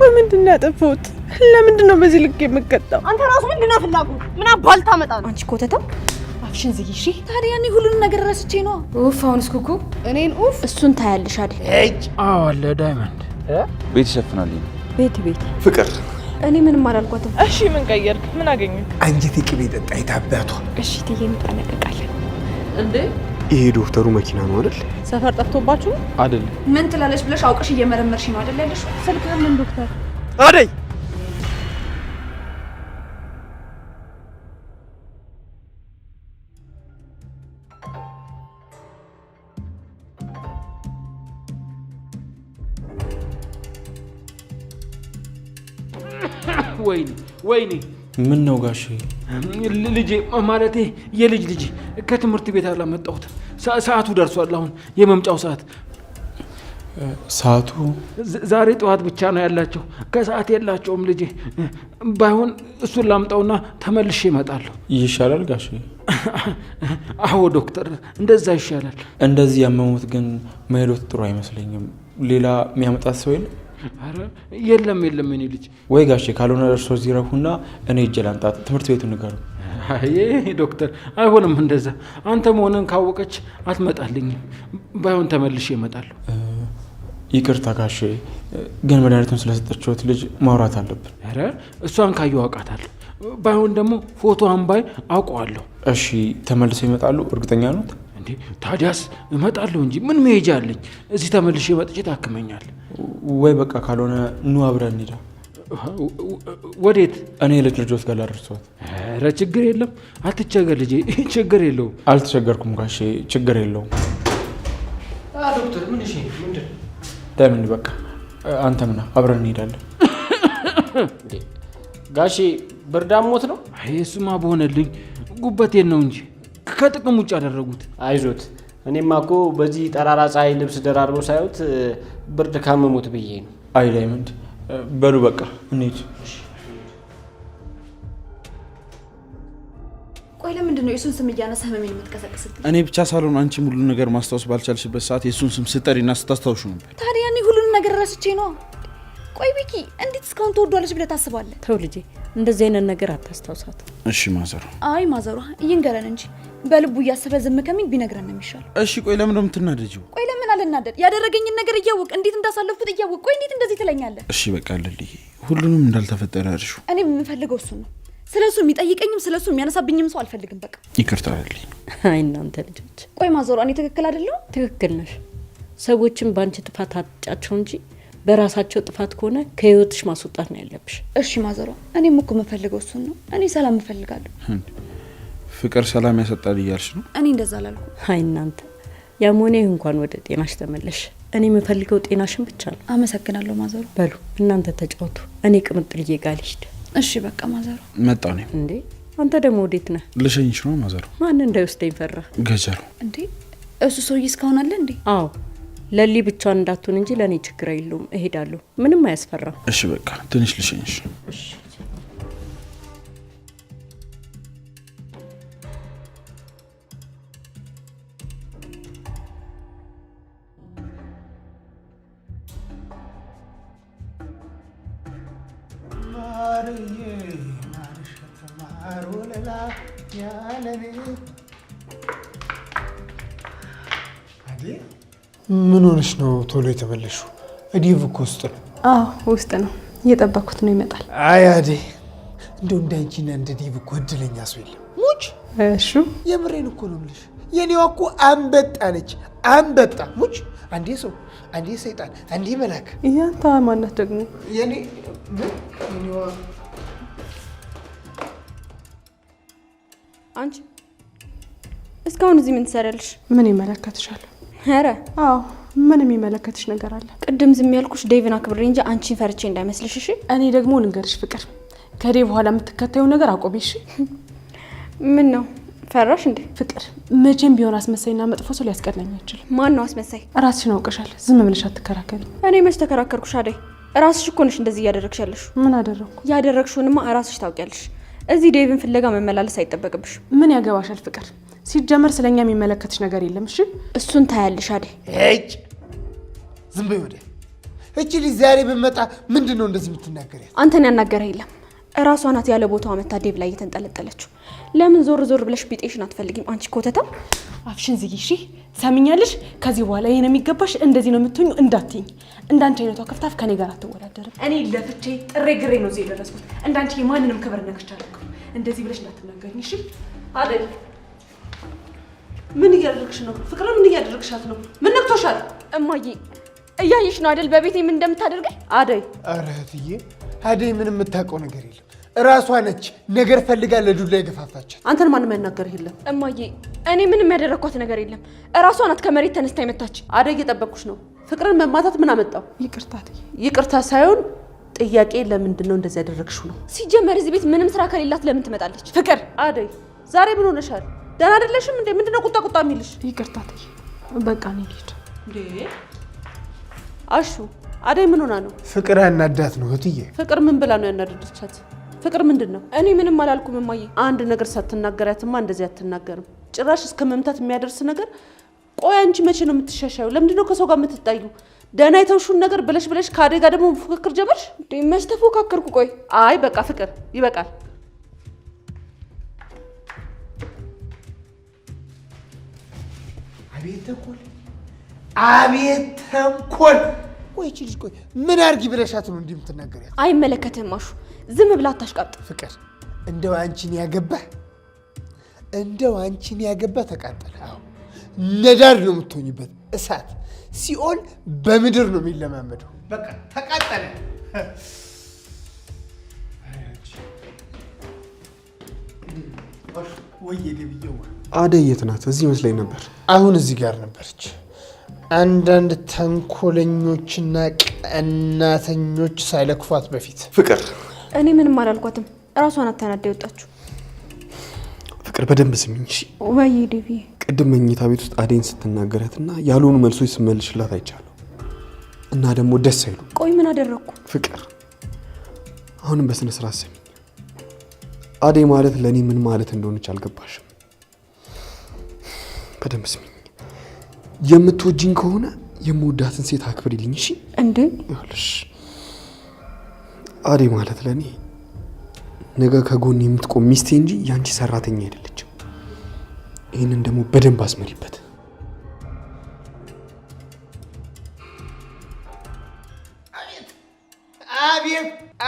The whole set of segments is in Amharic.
ወይ ምንድን ነው ያጠፋሁት? ለምንድን ነው በዚህ ልክ የምቀጣው? አንተ ራሱ ምንድን ነው ፍላጎት? ምን አባል ታመጣለህ? አንቺ ኮተታም አፍሽን ዝጊ እሺ። ታዲያ እኔ ሁሉንም ነገር ረስቼ ነው። ኡፍ አሁንስ ኩኩ እኔን ኡፍ እሱን ታያለሽ አይደል? እጅ አለ ዳይመንድ ቤት ይሸፍናል። ቤት ፍቅር እኔ ምንም አላልኳትም። እሺ ምን ቀየርክ? ምን አገኘህ? አንጀቴ ቅቤ ጠጣ የታባቷ። እሺ ትዬ እንጠነቀቃለን። እንዴ ይሄ ዶክተሩ መኪና ነው አይደል? ሰፈር ጠፍቶባችሁ አይደል? ምን ትላለች ብለሽ አውቀሽ እየመረመርሽ ነው አይደል ያለሽ? ስልክህን ምን ዶክተር አደይ ወይኔ ምን ነው ጋሼ? ልጄ ማለቴ የልጅ ከትምህርት ቤት አላመጣሁት። ሰዓቱ ደርሷል። አሁን የመምጫው ሰዓቱ ዛሬ ጠዋት ብቻ ነው ያላቸው፣ ከሰዓት የላቸውም ልጄ። ባይሆን እሱን ላምጣውና ተመልሼ እመጣለሁ። ይሻላል ጋሼ? አዎ ዶክተር፣ እንደዛ ይሻላል። እንደዚህ ያመሙት ግን መሄዶት ጥሩ አይመስለኝም። ሌላ የሚያመጣት ሰው የለም? አረ የለም እኔ ልጅ። ወይ ጋሼ ካልሆነ እርሶ እዚህ ረፉና እኔ እጄ ላምጣት። ትምህርት ቤቱ ንገሩ። አይ ዶክተር አይሆንም እንደዛ። አንተ መሆንን ካወቀች አትመጣልኝም። ባይሆን ተመልሼ እመጣለሁ። ይቅርታ ጋሼ፣ ግን መድኃኒቱን ስለሰጠችሁት ልጅ ማውራት አለብን። አረ እሷን ካየሁ አውቃታለሁ። ባይሆን ደግሞ ፎቶዋን ባይ አውቀዋለሁ። እሺ ተመልሰው ይመጣሉ? እርግጠኛ ነው? እንዴ ታዲያስ እመጣለሁ እንጂ ምን መሄጃ አለኝ? እዚህ ተመልሼ መጥቼ ታክመኛል። ወይ በቃ ካልሆነ ኑ አብረን እንሂዳ። ወዴት? እኔ ልጆት ጋር ላደርሰዎት። ኧረ ችግር የለም አትቸገር ልጄ፣ ችግር የለውም። አልተቸገርኩም ጋሼ፣ ችግር የለውም። ዶክተር ምን እሺ፣ ምንድን ዳይመንድ በቃ አንተ ምና አብረን እንሄዳለን። ጋሼ ብርዳሞት ነው? አይ እሱማ በሆነልኝ ጉበቴን ነው እንጂ ከጥቅም ውጭ ያደረጉት። አይዞት፣ እኔማ እኮ በዚህ ጠራራ ፀሐይ ልብስ ደራርበው ሳይሆት ብርድ ካመሙት ብዬ ነው። አይ ዳይመንድ በሉ በቃ እንሂድ። ቆይ ለምንድን ነው የሱን ስም እያነሳ ህመሜን የምትቀሰቅስብኝ? እኔ ብቻ ሳልሆን አንቺ ሁሉን ነገር ማስታወስ ባልቻልሽበት ሰዓት የሱን ስም ስጠሪና ስታስታውሹ ነበር። ታዲያ እኔ ሁሉንም ነገር ረስቼ ነው። ቆይ ቢኪ እንዴት እስካሁን ትወዷለች ብለህ ታስባለህ? ተው ልጄ፣ እንደዚህ አይነት ነገር አታስታውሳት። እሺ ማዘሩ። አይ ማዘሯ ይንገረን እንጂ በልቡ እያሰበ ዝም ከሚል ቢነግረን ነው የሚሻለው። እሺ ቆይ ለምን ነው የምትናደጂው? ቆይ ለምን አልናደድ? ያደረገኝን ነገር እያወቅ እንዴት እንዳሳለፍኩት እያወቅ ቆይ እንዴት እንደዚህ ትለኛለህ? እሺ በቃ ልልይ፣ ሁሉንም እንዳልተፈጠረ እርሹ። እኔ የምፈልገው እሱን ነው። ስለሱ የሚጠይቀኝም ስለሱ የሚያነሳብኝም ሰው አልፈልግም። በቃ ይቅርታ ልልይ። አይ እናንተ ልጆች። ቆይ ማዘሯ እኔ ትክክል አይደለሁ? ትክክል ነሽ። ሰዎችን በአንቺ ጥፋት አትጫቸው እንጂ በራሳቸው ጥፋት ከሆነ ከህይወትሽ ማስወጣት ነው ያለብሽ። እሺ ማዘሯ፣ እኔም እኮ የምፈልገው እሱን ነው። እኔ ሰላም እፈልጋለሁ። ፍቅር ሰላም ያሰጣል እያልሽ ነው? እኔ እንደዛ አላልኩ። አይ እናንተ ያሞኔ እንኳን ወደ ጤናሽ ተመለሽ። እኔ የምፈልገው ጤናሽን ብቻ ነው። አመሰግናለሁ ማዘሯ። በሉ እናንተ ተጫወቱ፣ እኔ ቅምጥልዬ ጋር ልሂድ። እሺ በቃ ማዘሯ። መጣሁ ነኝ። እንዴ አንተ ደግሞ ወዴት ነህ? ልሸኝሽ ነው ማዘሩ። ማን እንዳይወስደኝ ፈራ? ገጀሩ። እንዴ እሱ ሰውዬ እስካሁን አለ እንዴ? አዎ ለሊ ብቻዋን እንዳትሆን እንጂ ለኔ ችግር የለውም። እሄዳለሁ፣ ምንም አያስፈራም። እሺ በቃ ትንሽ ልሸኝሽ። እሺ ምን ሆነሽ ነው ቶሎ የተመለሽው? ዲቭ እኮ ውስጥ ነው። አዎ ውስጥ ነው፣ እየጠበኩት ነው ይመጣል። አይ አዴ፣ እንደው እንዳንቺና እንደ ዲቭ እኮ እድለኛ ሰው የለም። ሙች እሺ የምሬን እኮ ነው የምልሽ። የኔዋ እኮ አንበጣ ነች፣ አንበጣ ሙች። አንዴ ሰው፣ አንዴ ሰይጣን፣ አንዴ መልአክ። ያንተ ማናት ደግሞ? የኔዋ አንቺ እስካሁን እዚህ ምን ትሰሪያለሽ? ምን ይመለከትሻል? ኧረ አዎ ምን የሚመለከትሽ ነገር አለ? ቅድም ዝም ያልኩሽ ዴቭን አክብሬ እንጂ አንቺን ፈርቼ እንዳይመስልሽ እሺ? እኔ ደግሞ ልንገርሽ ፍቅር፣ ከዴ በኋላ የምትከታዩ ነገር አቆሚ እሺ? ምን ነው ፈራሽ እንዴ? ፍቅር መቼም ቢሆን አስመሳይና መጥፎ ሰው ሊያስቀናኝ አይችልም። ማን ነው አስመሳይ? ራስሽን አውቀሻል። ዝም ብለሽ አትከራከሪ። እኔ መች ተከራከርኩሽ? አደይ ራስሽ እኮ ነሽ እንደዚህ እያደረግሽ ያለሽ። ምን አደረኩ? ያደረግሽውንማ ራስሽ ታውቂያለሽ። እዚህ ዴቭን ፍለጋ መመላለስ አይጠበቅብሽ። ምን ያገባሻል ፍቅር? ሲጀመር ስለኛ የሚመለከትሽ ነገር የለም እሺ? እሱን ታያለሽ አደይ። እጭ ዝም በይ ወዲያ። እቺ ልጅ ዛሬ ብመጣ ምንድነው እንደዚህ የምትናገሪያት? አንተን ያናገረ የለም እራሷ ናት ያለ ቦታዋ መታ ዴቭ ላይ እየተንጠለጠለችው። ለምን ዞር ዞር ብለሽ ቢጤሽን አትፈልጊም? አንቺ ኮተታ አፍሽን ዝጊ እሺ። ሰምኛለሽ? ከዚህ በኋላ ይሄን የሚገባሽ እንደዚህ ነው የምትሆኙ እንዳትይኝ። እንዳንቺ አይነቷ ከፍታፍ ከኔ ጋር አትወዳደርም። እኔ ለፍቼ ጥሬ ግሬ ነው እዚህ የደረስኩት። እንዳንቺ የማንንም ክብር ነክቻለሁ። እንደዚህ ብለሽ እንዳትናገሪኝ እሺ። አደይ ምን እያደረግሽ ነው? ፍቅር ምን እያደረግሻት ነው? ምን ነክቶሻል? እማዬ እያየሽ ነው አይደል በቤቴ ምን እንደምታደርገኝ? አደይ ኧረ እህትዬ አደይ ምንም የምታውቀው ነገር የለም። እራሷ ነች ነገር ፈልጋ ለዱላ የገፋፋቻት። አንተን ማንም ያናገርህ የለም። እማዬ እኔ ምንም ያደረኳት ነገር የለም። እራሷ ናት ከመሬት ተነስታ የመታች። አደይ እየጠበቅኩሽ ነው። ፍቅርን መማታት ምን አመጣው? ይቅርታ ይቅርታ ሳይሆን ጥያቄ ለምንድን ነው እንደዚህ ያደረግሽው ነው። ሲጀመር እዚህ ቤት ምንም ስራ ከሌላት ለምን ትመጣለች? ፍቅር አደይ ዛሬ ምን ሆነሻል? ደህና አይደለሽም እንዴ? ምንድነው ቁጣ ቁጣ የሚልሽ? ይቅርታ በቃ እኔ ልሂድ። እንዴ አሹ አደይ ምን ሆና ነው? ፍቅር ያናዳት ነው እህትዬ። ፍቅር ምን ብላ ነው ያናደደቻት? ፍቅር ምንድን ነው? እኔ ምንም አላልኩም እማዬ። አንድ ነገር ሳትናገሪያትማ እንደዚህ አትናገርም። ጭራሽ እስከ መምታት የሚያደርስ ነገር። ቆይ አንቺ መቼ ነው የምትሻሻዩ? ለምንድን ነው ከሰው ጋር የምትጣዩ? ደህና የተውሹን ነገር ብለሽ ከአደይ ጋር ደግሞ ፉክክር ጀመርሽ? መች ተፎካከርኩ? ቆይ አይ በቃ ፍቅር ይበቃል። አቤት ተንኮል! አቤት ተንኮል! ቆይ እቺ ልጅ ቆይ ምን አርጊ ብለሻት ነው እንዲህ የምትናገሪያት? አይመለከትህም አሹ። ዝም ብላ አታሽቃብጥ። ፍቅር እንደው አንቺን ያገባ ተቃጠለ። አዎ ነዳድ ነው የምትሆኝበት። እሳት ሲኦል በምድር ነው የሚለማመደው። በቃ ተቃጠለ። አደይ የት ናት? እዚህ መስለኝ ነበር። አሁን እዚህ ጋር ነበረች። አንዳንድ ተንኮለኞችና ቀናተኞች ሳይለክፏት በፊት ፍቅር እኔ ምንም አላልኳትም። እራሷ ናት ተናዳ የወጣችው። ፍቅር በደንብ ስሚኝ እሺ። ወይ ዴቪ ቅድም መኝታ ቤት ውስጥ አደይን ስትናገራትና ያልሆኑ መልሶች ስመልሽላት አይቻለሁ እና ደግሞ ደስ አይሉ። ቆይ ምን አደረግኩ? ፍቅር አሁንም በስነ ስርዓት ስሚኝ። አደይ ማለት ለእኔ ምን ማለት እንደሆነች አልገባሽም። በደንብ ስሚኝ። የምትወጂኝ ከሆነ የምወዳትን ሴት አክብሪልኝ እሺ። እንዴ ይኸውልሽ አደይ ማለት ለእኔ ነገ ከጎን የምትቆም ሚስቴ እንጂ ያንቺ ሰራተኛ አይደለችም። ይህንን ደግሞ በደንብ አስመሪበት።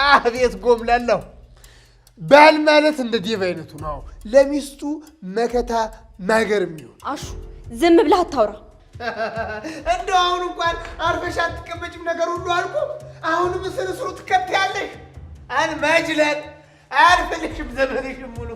አቤት ጎምላለሁ። ባል ማለት እንደ ዴቭ አይነቱ ነው። ለሚስቱ መከታ ማገር የሚሆን አሹ ዝም ብለህ አታውራ። እንደው አሁን እንኳን አርፈሽ አትቀመጭም። ነገር ሁሉ አልኩ። አሁንም ስርስሩ ትከታያለሽ። አንመጅለን አልፈልግሽም ዘመንሽም ሙሉ።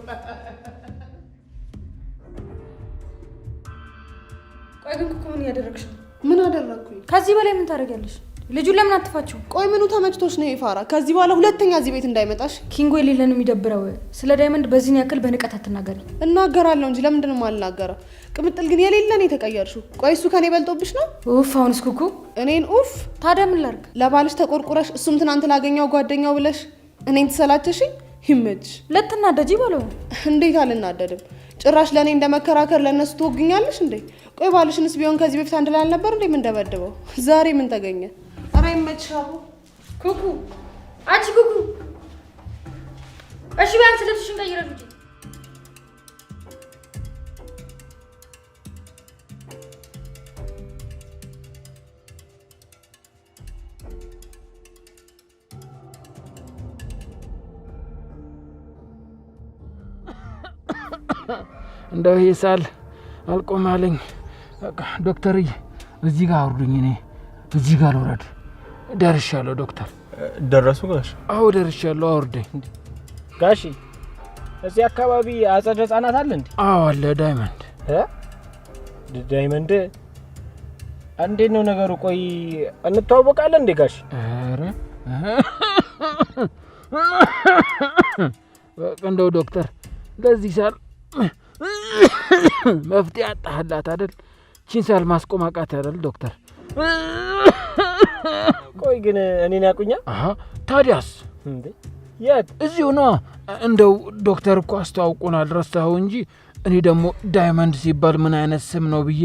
ቆይ ግን እኮ ምን እያደረግሽ ነው? ምን አደረግኩኝ? ከዚህ በላይ ምን ታደርጊያለሽ? ልጁን ለምን አትፋችው? ቆይ ምኑ ተመችቶሽ ነው ይፋራ? ከዚህ በኋላ ሁለተኛ እዚህ ቤት እንዳይመጣሽ። ኪንጎ የሌለ ነው የሚደብረው። ስለ ዳይመንድ በዚህን ያክል በንቀት አትናገሪ። እናገራለሁ እንጂ ለምንድን ነው የማልናገረው? ቅምጥል ግን የሌለ ነው የተቀየርሽው። ቆይ እሱ ከኔ በልጦብሽ ነው? ኡፍ አሁንስ ኩኩ እኔን ኡፍ። ታዲያ ምን ላድርግ? ለባልሽ ተቆርቁረሽ እሱም ትናንት ላገኘው ጓደኛው ብለሽ እኔን ትሰላችሽኝ። ይመችሽ። ልትናደጂ ባለው እንዴት አልናደድም? ጭራሽ ለእኔ እንደመከራከር ለእነሱ ትወግኛለሽ እንዴ? ቆይ ባልሽንስ ቢሆን ከዚህ በፊት አንድ ላይ አልነበር እንዴ ምን ደበድበው? ዛሬ ምን ተገኘ? ኧረ ይመችሽ አቡ። ኩኩ አንቺ ኩኩ እሺ ቢያንስ ልብስሽን ቀይረሽ ውጪ። እንደው ይሄ ሳል አልቆማለኝ። ዶክተርዬ እዚህ ጋር አውርዱኝ። እኔ እዚህ ጋር ልውረድ? ደርሻለሁ ዶክተር። ደረሱ ጋሽ? አዎ ደርሻለሁ። አውርደኝ። ጋሺ እዚህ አካባቢ አጸደ ህጻናት አለ እንዴ? አዎ አለ። ዳይመንድ ዳይመንድ እንዴት ነው ነገሩ? ቆይ እንተዋወቃለን እንዴ ጋሺ? ኧረ እንደው ዶክተር ለዚህ ሳል መፍትሄ አጣህላት አይደል? ቺን ሳል ማስቆም አቃተህ አይደል ዶክተር? ቆይ ግን እኔን ያውቁኛል? ታዲያስ እንዴ የት? እዚሁ ነው። እንደው ዶክተር እኮ አስተዋውቁናል ረሳኸው እንጂ እኔ ደግሞ ዳይመንድ ሲባል ምን አይነት ስም ነው ብዬ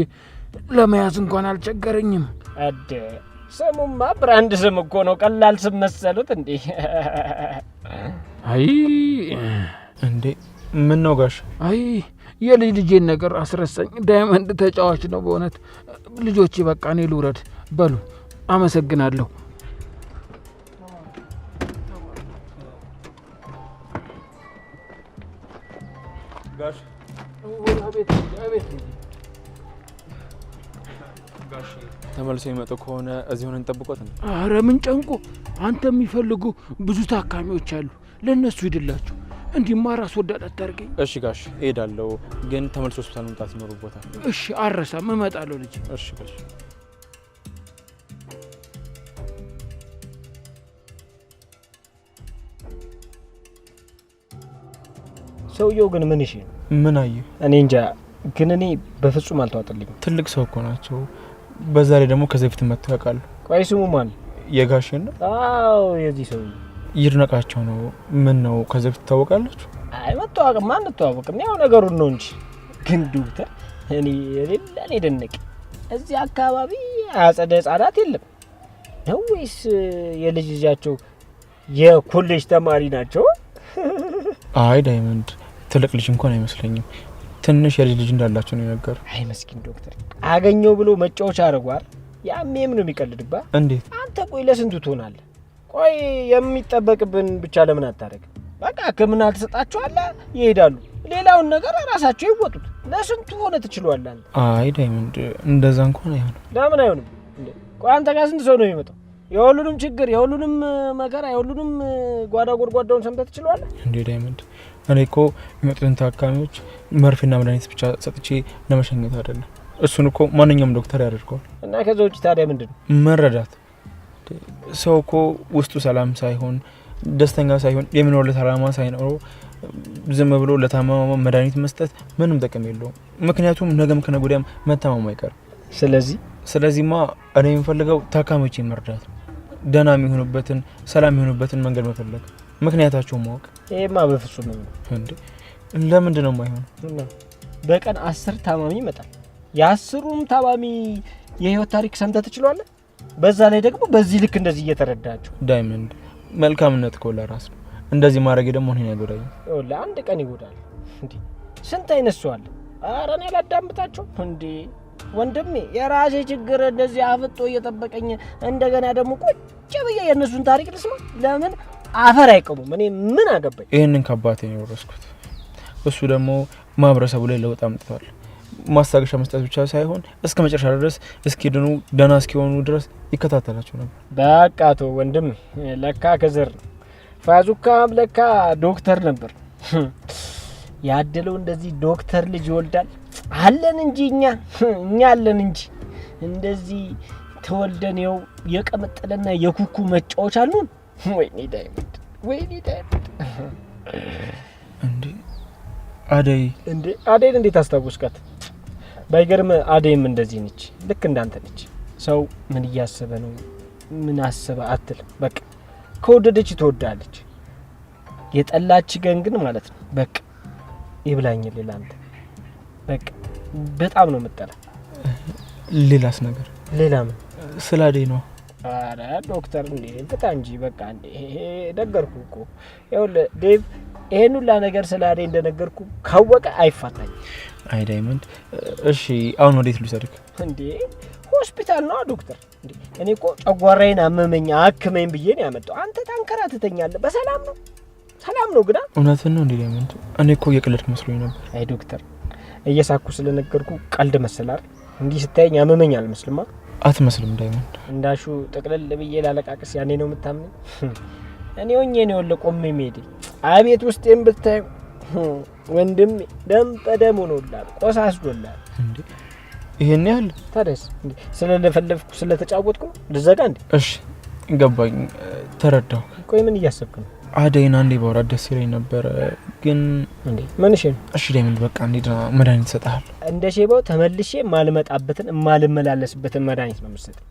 ለመያዝ እንኳን አልቸገረኝም። አደ ስሙማ ብራንድ ስም እኮ ነው። ቀላል ስም መሰሉት እንዴ? አይ እንዴ ምን ነው ጋሽ? አይ የልጅ ልጄን ነገር አስረሳኝ። ዳይመንድ ተጫዋች ነው በእውነት። ልጆቼ በቃ እኔ ልውረድ። በሉ አመሰግናለሁ። ጋሽ ጋሽ ተመልሶ ይመጡ ከሆነ እዚህ ሆነን እንጠብቆት ነው? አረ ምን ጨንቆ፣ አንተ የሚፈልጉ ብዙ ታካሚዎች አሉ። ለእነሱ ሂድላቸው። እንዲህማ ራስ ወዳድ አታርገኝ። እሺ ጋሽ እሄዳለሁ፣ ግን ተመልሶ ሆስፒታል መምጣት ይኖርቦታል። እሺ አረሳም፣ እመጣለሁ ልጅ። እሺ ጋሽ። ሰውየው ግን ምን ይሽ? ምን አየህ? እኔ እንጃ፣ ግን እኔ በፍጹም አልተዋጠልኝም። ትልቅ ሰው እኮ ናቸው። በዛ ላይ ደግሞ ከዚህ በፊት መጥተው ያውቃሉ። ቆይ ስሙ ማን? የጋሽን ነው? አዎ የዚህ ሰው ይድነቃቸው ነው። ምን ነው ከዚህ በፊት ትታወቃላችሁ? አይ መተዋወቅማ አንተዋወቅም፣ ያው ነገሩን ነው እንጂ። ግን ዶክተር እኔ ለኔ ደነቀ። እዚህ አካባቢ አጸደ ህጻናት የለም ነው ወይስ የልጅ ልጃቸው የኮሌጅ ተማሪ ናቸው? አይ ዳይመንድ ትልቅ ልጅ እንኳን አይመስለኝም። ትንሽ የልጅ ልጅ እንዳላቸው ነው የነገሩ። አይ መስኪን ዶክተር አገኘው ብሎ መጫወቻ አድርጓል። ያሜም ነው የሚቀልድባ። እንዴት አንተ ቆይ ለስንቱ ትሆናለህ? ቆይ የሚጠበቅብን ብቻ ለምን አታረግ? በቃ ሕክምና ትሰጣቸዋለህ፣ ይሄዳሉ። ሌላውን ነገር ራሳቸው ይወጡት። ለስንቱ ሆነ ትችሏለህ? አይ ዳይመንድ እንደዛ እንኳን አይሆንም። ለምን አይሆንም? ቆይ አንተ ጋር ስንት ሰው ነው የሚመጣው? የሁሉንም ችግር፣ የሁሉንም መከራ፣ የሁሉንም ጓዳ ጎድጓዳውን ሰምተህ ትችላለህ እንዴ? ዳይመንድ እኔ እኮ የሚመጡትን ታካሚዎች መርፌና መድኃኒት ብቻ ሰጥቼ ለመሸኘት አይደለም። እሱን እኮ ማንኛውም ዶክተር ያደርገዋል። እና ከዛ ውጭ ታዲያ ምንድን ነው? መረዳት። ሰው እኮ ውስጡ ሰላም ሳይሆን ደስተኛ ሳይሆን የሚኖርለት አላማ ሳይኖረው ዝም ብሎ ለታማማ መድኃኒት መስጠት ምንም ጥቅም የለውም። ምክንያቱም ነገም ከነገ ወዲያም መታመሙ አይቀርም። ስለዚህማ እኔ የምፈልገው ታካሚዎችን መርዳት፣ ደህና የሚሆኑበትን ሰላም የሚሆኑበትን መንገድ መፈለግ፣ ምክንያታቸውን ማወቅ። ይሄማ በፍጹም ነው እንዴ! ለምንድን ነው የማይሆነው? በቀን 10 ታማሚ ይመጣል። የ10ሩም ታማሚ የህይወት ታሪክ ሰምተህ ትችላለህ? በዛ ላይ ደግሞ በዚህ ልክ እንደዚህ እየተረዳቸው። ዳይመንድ መልካምነት እኮ ለራስ ነው። እንደዚህ ማድረግ ደግሞ እኔን አይጎዳኝም። ለአንድ ቀን ይጎዳል እንዴ? ስንት አይነት ሰው አለ። ኧረ እኔ አላዳምጣቸው እንዴ ወንድሜ። የራሴ ችግር እንደዚህ አፍጦ እየጠበቀኝ እንደገና ደግሞ ቁጭ ብዬ የእነሱን ታሪክ ልስማ? ለምን አፈር አይቀሙም? እኔ ምን አገባኝ? ይህንን ከአባቴ ነው የወረስኩት። እሱ ደግሞ ማህበረሰቡ ላይ ለውጥ አምጥቷል። ማስታገሻ መስጠት ብቻ ሳይሆን እስከ መጨረሻ ድረስ እስኪድኑ ደህና እስኪሆኑ ድረስ ይከታተላቸው ነበር። በቃ ተው ወንድም፣ ለካ ከዘር ነው። ፋዙካም ለካ ዶክተር ነበር። ያደለው እንደዚህ ዶክተር ልጅ ይወልዳል አለን እንጂ እኛ አለን እንጂ እንደዚህ ተወልደን ይኸው የቀመጠለና የኩኩ መጫወቻ አሉን። ወይኔ ዳይመንድ፣ ወይኔ ዳይመንድ። እንዴ አደይን እንዴት አስታወስካት? ባይገርም አደይም እንደዚህ ነች፣ ልክ እንዳንተ ነች። ሰው ምን እያሰበ ነው ምን አሰበ አትል። በቃ ከወደደች ትወዳለች። የጠላች ግን ማለት ነው በቃ ይብላኝ ሌላንተ በቃ በጣም ነው የምጠላ። ሌላስ ነገር? ሌላ ምን? ስለ አደይ ነው። አረ ዶክተር እንዴ ፍታ እንጂ በቃ እንዴ ነገርኩ እኮ። ይኸውልህ ዴቭ ይሄን ሁላ ነገር ስለ አደይ እንደነገርኩ ካወቀ አይፋታኝ። አይ ዳይመንድ፣ እሺ አሁን ወዴት ልውሰድክ? እንዴ ሆስፒታል ነው ዶክተር። እንዴ እኔ እኮ ጨጓራዬን አመመኝ አክመኝ ብዬ ነው ያመጣው። አንተ ታንከራተተኛለህ። በሰላም ነው? ሰላም ነው ግን እውነትን ነው እንዴ ዳይመንድ? እኔ እኮ እየቀለድክ መስሎኝ ነበር። አይ ዶክተር እየሳኩ ስለነገርኩ ቀልድ መሰላል። እንዲህ ስታየኝ አመመኝ አልመስልማ? አትመስልም ዳይመንድ። እንዳሹ ጥቅልል ብዬ ላለቃቅስ ያኔ ነው የምታምነኝ? እኔ ሆኜ ነው ለቆም ሜዲ አቤት ውስጤን ብታይ ወንድም ደም በደም ሆኖላል፣ ቆሳስዶላል። እንዴ ይሄን ያህል ታደስ እንዴ ስለለፈለፍኩ ስለተጫወትኩ ልዘጋ እንዴ? እሺ ገባኝ፣ ተረዳሁ። ቆይ ምን እያሰብክ ነው? አደይን አንዴ ባወራት ደስ ይለኝ ነበር ግን እንዴ ምን እሺ? እሺ ዳይመንድ በቃ እንዴና መድኃኒት ሰጣል። እንደ ሼባው ተመልሼ ማልመጣበትን ማልመላለስበትን መድኃኒት ነው የምትሰጠኝ።